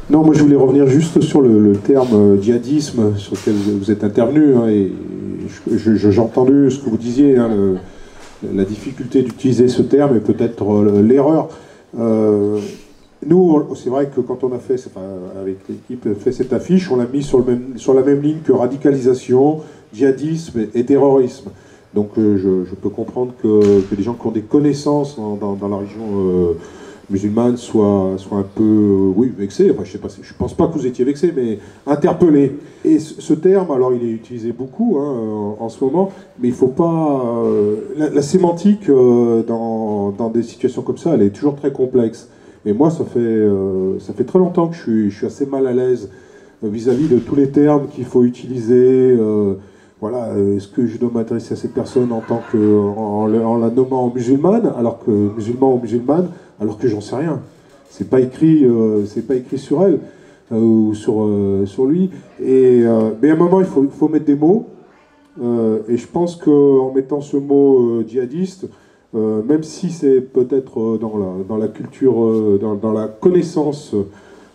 Non, moi je voulais revenir juste sur le terme djihadisme sur lequel vous êtes intervenu, hein, et j'ai entendu ce que vous disiez, hein, la difficulté d'utiliser ce terme et peut-être l'erreur. Nous, c'est vrai que quand on a fait, enfin, avec l'équipe, fait cette affiche, on l'a mis sur la même ligne que radicalisation, djihadisme et terrorisme. Donc je peux comprendre que des gens qui ont des connaissances dans la région musulmane soient un peu, oui, vexés. Enfin, je pense pas que vous étiez vexés, mais interpellés. Et ce terme, alors il est utilisé beaucoup, hein, en ce moment, mais il faut pas... la sémantique dans des situations comme ça, elle est toujours très complexe. Et moi, ça fait très longtemps que je suis assez mal à l'aise vis-à-vis de tous les termes qu'il faut utiliser. Voilà, est-ce que je dois m'adresser à cette personne en la nommant musulmane, musulman ou musulmane, alors que j'en sais rien. C'est pas écrit sur elle ou sur lui. Mais à un moment, il faut mettre des mots. Et je pense qu'en mettant ce mot djihadiste, même si c'est peut-être dans la culture, dans la connaissance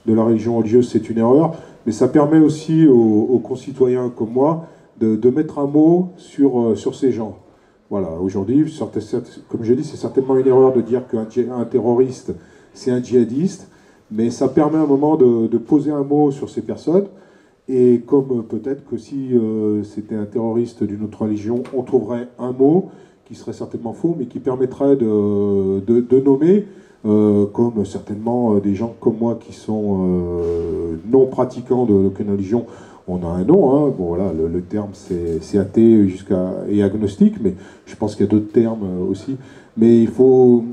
de la religion religieuse, c'est une erreur, mais ça permet aussi aux concitoyens comme moi de mettre un mot sur ces gens. Voilà, aujourd'hui, comme je dis, c'est certainement une erreur de dire qu'un terroriste, c'est un djihadiste, mais ça permet à un moment de poser un mot sur ces personnes, et comme peut-être que si c'était un terroriste d'une autre religion, on trouverait un mot qui serait certainement faux, mais qui permettrait de nommer, comme certainement des gens comme moi qui sont non pratiquants d'aucune religion, on a un nom, hein. Bon voilà, le terme c'est athée et agnostique, mais je pense qu'il y a d'autres termes aussi. Mais il faut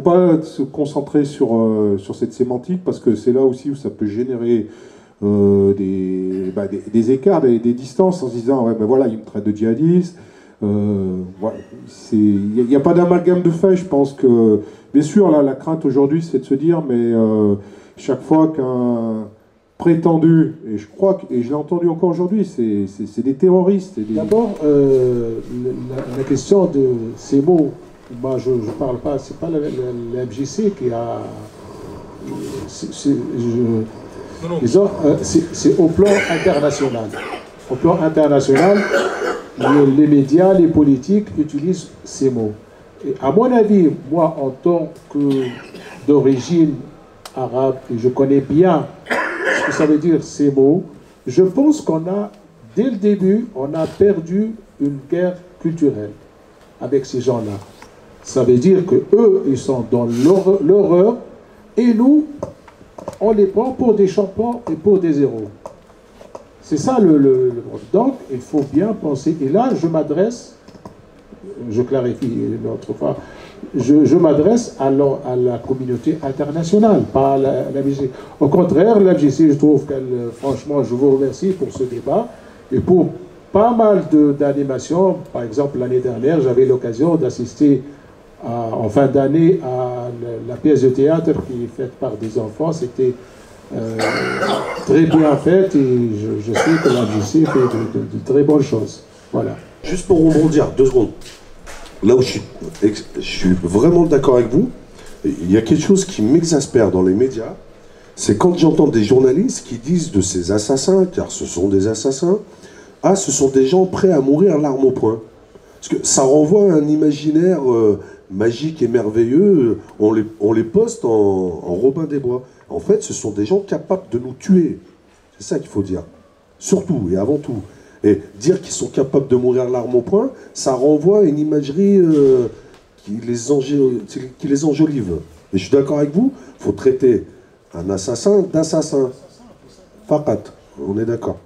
pas se concentrer sur cette sémantique, parce que c'est là aussi où ça peut générer des écarts, des distances, en se disant ouais, ben voilà, il me traite de djihadiste. Voilà, il n'y a pas d'amalgame de fait. Je pense que, bien sûr, là, la crainte aujourd'hui, c'est de se dire, mais chaque fois qu'un prétendu, et je crois et je l'ai entendu encore aujourd'hui, c'est des terroristes. D'abord, la question de ces mots, moi je ne parle pas, c'est pas la MJC qui a... Disons, c'est au plan international. Au plan international, les médias, les politiques utilisent ces mots. Et à mon avis, moi, en tant que d'origine arabe, et je connais bien ce que ça veut dire ces mots, je pense qu'on a, dès le début, on a perdu une guerre culturelle avec ces gens-là. Ça veut dire que eux, ils sont dans l'horreur, et nous, on les prend pour des champions et pour des héros. C'est ça le... Donc, il faut bien penser. Et là, je m'adresse, je clarifie une autre fois, je m'adresse à la communauté internationale, pas à la MJC. Au contraire, la MJC, je trouve qu'elle, franchement, je vous remercie pour ce débat et pour pas mal d'animations. Par exemple, l'année dernière, j'avais l'occasion d'assister en fin d'année à la pièce de théâtre qui est faite par des enfants. C'était très bien faite, et je sais que la MJC fait de très bonnes choses. Voilà. Juste pour rebondir, 2 secondes. Là où je suis vraiment d'accord avec vous, il y a quelque chose qui m'exaspère dans les médias, c'est quand j'entends des journalistes qui disent de ces assassins, car ce sont des assassins, ah, ce sont des gens prêts à mourir l'arme au poing. Parce que ça renvoie à un imaginaire magique et merveilleux, on les poste en Robin des Bois. En fait, ce sont des gens capables de nous tuer. C'est ça qu'il faut dire. Surtout et avant tout. Et dire qu'ils sont capables de mourir l'arme au poing, ça renvoie à une imagerie qui les enjolive. Et je suis d'accord avec vous, il faut traiter un assassin d'assassin. Fakat, on est d'accord.